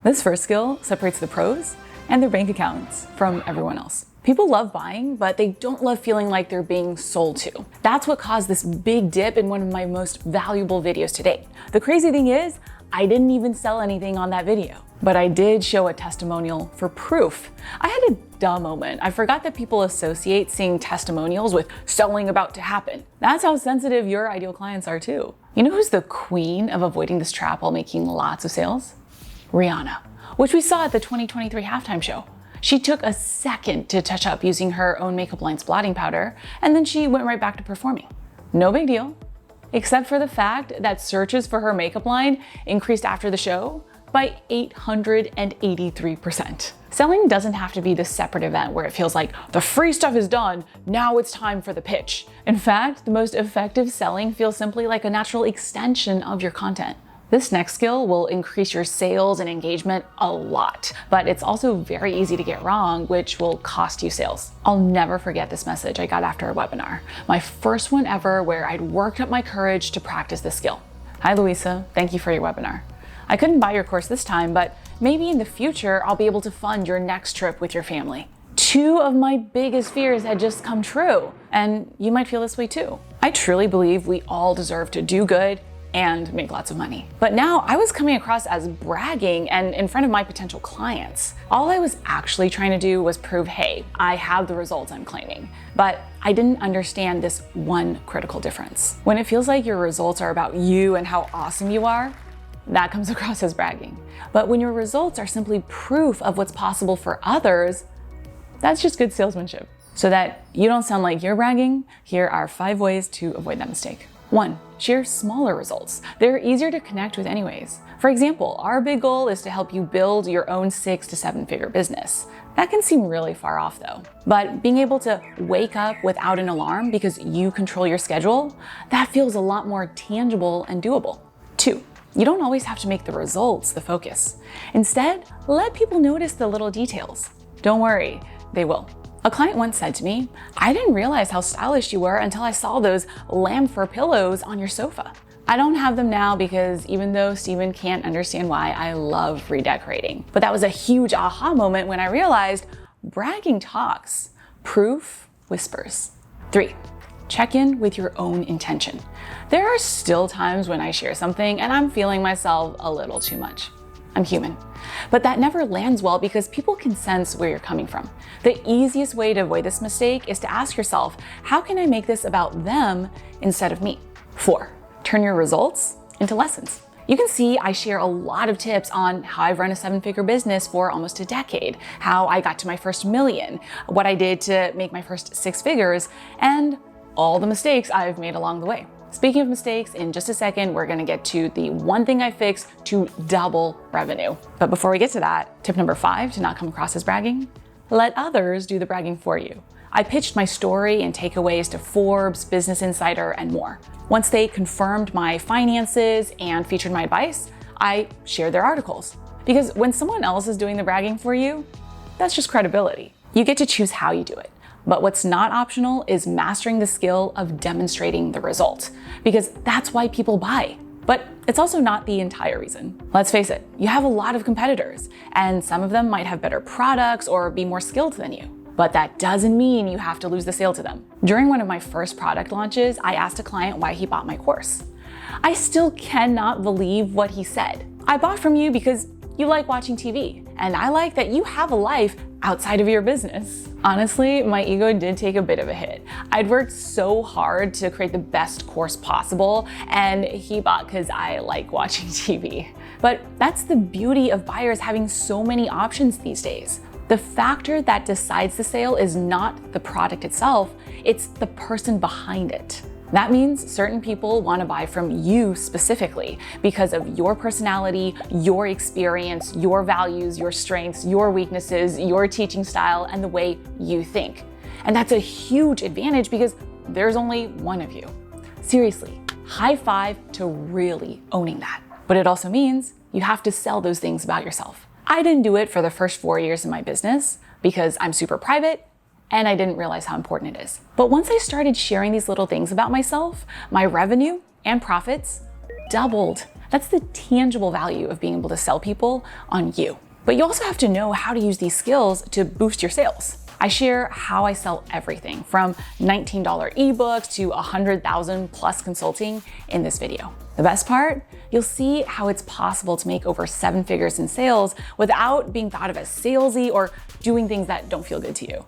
This first skill separates the pros and their bank accounts from everyone else. People love buying, but they don't love feeling like they're being sold to. That's what caused this big dip in one of my most valuable videos to date. The crazy thing is, I didn't even sell anything on that video, but I did show a testimonial for proof. I had a dumb moment. I forgot that people associate seeing testimonials with selling about to happen. That's how sensitive your ideal clients are too. You know who's the queen of avoiding this trap while making lots of sales? Rihanna, which we saw at the 2023 halftime show. She took a second to touch up using her own makeup line's blotting powder, and then she went right back to performing. No big deal, except for the fact that searches for her makeup line increased after the show by 883%. Selling doesn't have to be this separate event where it feels like the free stuff is done, now it's time for the pitch. In fact, the most effective selling feels simply like a natural extension of your content. This next skill will increase your sales and engagement a lot, but it's also very easy to get wrong, which will cost you sales. I'll never forget this message I got after a webinar, my first one ever where I'd worked up my courage to practice this skill. Hi, Luisa, thank you for your webinar. I couldn't buy your course this time, but maybe in the future, I'll be able to fund your next trip with your family. Two of my biggest fears had just come true, and you might feel this way too. I truly believe we all deserve to do good and make lots of money. But now I was coming across as bragging and in front of my potential clients. All I was actually trying to do was prove, hey, I have the results I'm claiming. But I didn't understand this one critical difference. When it feels like your results are about you and how awesome you are, that comes across as bragging. But when your results are simply proof of what's possible for others, that's just good salesmanship. So that you don't sound like you're bragging, here are 5 ways to avoid that mistake. 1, share smaller results. They're easier to connect with anyways. For example, our big goal is to help you build your own 6 to 7-figure business. That can seem really far off though. But being able to wake up without an alarm because you control your schedule, that feels a lot more tangible and doable. 2, you don't always have to make the results the focus. Instead, let people notice the little details. Don't worry, they will. A client once said to me, I didn't realize how stylish you were until I saw those lamb fur pillows on your sofa. I don't have them now because even though Steven can't understand why, I love redecorating. But that was a huge aha moment when I realized bragging talks, proof whispers. 3, check in with your own intention. There are still times when I share something and I'm feeling myself a little too much. I'm human. But that never lands well because people can sense where you're coming from. The easiest way to avoid this mistake is to ask yourself, how can I make this about them instead of me? 4, turn your results into lessons. You can see I share a lot of tips on how I've run a 7-figure business for almost a decade, how I got to my first million, what I did to make my first 6 figures, and all the mistakes I've made along the way. Speaking of mistakes, in just a second, we're gonna get to the one thing I fixed to double revenue. But before we get to that, tip number 5 to not come across as bragging, let others do the bragging for you. I pitched my story and takeaways to Forbes, Business Insider, and more. Once they confirmed my finances and featured my advice, I shared their articles. Because when someone else is doing the bragging for you, that's just credibility. You get to choose how you do it. But what's not optional is mastering the skill of demonstrating the result, because that's why people buy. But it's also not the entire reason. Let's face it, you have a lot of competitors, and some of them might have better products or be more skilled than you. But that doesn't mean you have to lose the sale to them. During one of my first product launches, I asked a client why he bought my course. I still cannot believe what he said. I bought from you because you like watching TV, and I like that you have a life outside of your business. Honestly, my ego did take a bit of a hit. I'd worked so hard to create the best course possible, and he bought because I like watching TV. But that's the beauty of buyers having so many options these days. The factor that decides the sale is not the product itself, it's the person behind it. That means certain people want to buy from you specifically because of your personality, your experience, your values, your strengths, your weaknesses, your teaching style, and the way you think. And that's a huge advantage because there's only one of you. Seriously, high five to really owning that. But it also means you have to sell those things about yourself. I didn't do it for the first 4 years in my business because I'm super private and I didn't realize how important it is. But once I started sharing these little things about myself, my revenue and profits doubled. That's the tangible value of being able to sell people on you. But you also have to know how to use these skills to boost your sales. I share how I sell everything from $19 ebooks to 100,000 plus consulting in this video. The best part, you'll see how it's possible to make over 7 figures in sales without being thought of as salesy or doing things that don't feel good to you.